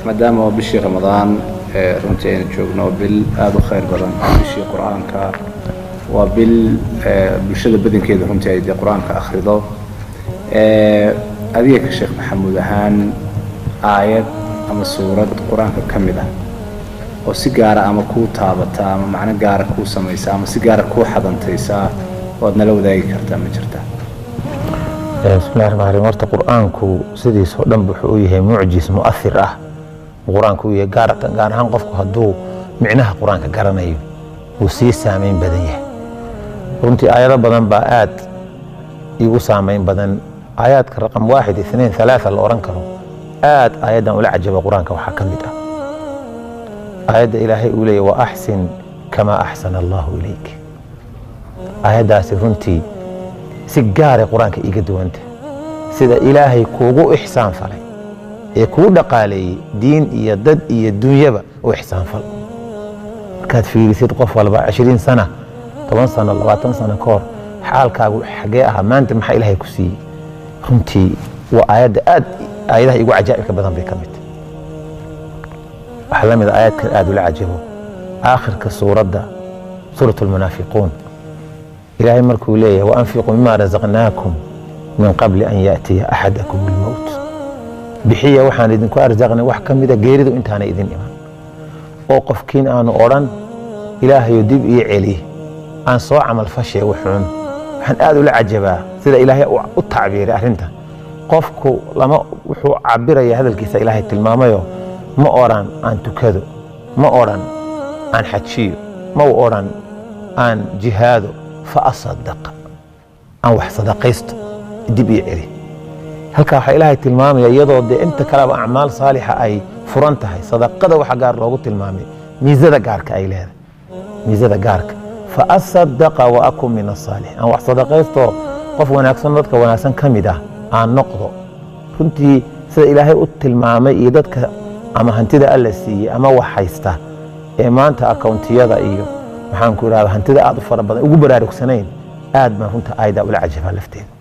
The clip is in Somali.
maadaama oo bishii ramadaan runtii aynu joogno bil aad u khayr badan bishii qur-aanka waa bil bulshada badankeeda runtii ay qur-aanka akhrido adiga ka sheekh maxamuud ahaan aayad ama suurad qur-aanka ka mid ah oo si gaara ama kuu taabata ama macno gaara kuu samaysa ama si gaara kuu xadantaysa waad nala wadaagi kartaa ma jirtaa bismillahi rahmaani rahiim horta qur-aanku sidiisoo dhan wuxuu u yahay mucjis mu'athir ah qur-aanku u yahay gaar ahaan qofku hadduu micnaha qur-aanka garanayo wuu sii saamayn badan yahay runtii aayado badan baa aad igu saamayn badan aayaadka raqam 1 2 3 la oran karo aad aayadan ula cajaba qur-aanka waxaa ka mid ah aayadda ilaahay uu leeyahay wa axsin kama axsana allahu ilayk aayaddaasi runtii si gaara qur-aanka iga duwanta sida ilaahay kuugu ixsaan falay ee kugu dhaqaaleeyey diin iyo dad iyo dunyaba u ixsaan fal markaad fiirisid qof walba 20 sana 10 sano 20 sano ka hor xaalkaagu xagee ahaa maanta maxaa ilaahay ku siiyey runtii waa aayadda aad aayadaha igu cajaa'ibka badan bay ka mid waxaa la mid aayadka aad ula cajabo aakhirka suuradda suuratu lmunaafiquun ilaahay markuu leeyahay waanfiquu mima razaqnaakum min qabli an yaatiya axadakum bilmowt bixiya waxaan idinku arsaqnay wax ka mida geeridu intaana idin iman oo qofkiin aanu odhan ilaahayo dib ii celi aan soo camal fashee wuxuun waxaan aad ula cajabaa sida ilaahay u tacbiiray arrintan qofku lama wuxuu cabiraya hadalkiisa ilaahay tilmaamayo ma odhan aan tukado ma odhan aan xajiyo ma odhan aan jihaado fa asaddaqa aan wax sadaqaysto dib ii celi halkaa waxaa ilaahay tilmaamaya iyadoo dee inta kaleba acmaal saalixa ay furan tahay sadaqada waxa gaar loogu tilmaamay miisada gaarka ay leedahay miisada gaarka fa asaddaqa wa akun min asaalix aan wax sadaqaysto qof wanaagsan dadka wanaagsan ka mid ah aan noqdo runtii sida ilaahay u tilmaamay iyo dadka ama hantida alla siiyey ama wax haysta ee maanta akawntiyada iyo maxaan ku idhahdaa hantida aad u fara badan ugu baraarugsanayn aad baan runta aayaddaa ula cajabaa lafteeda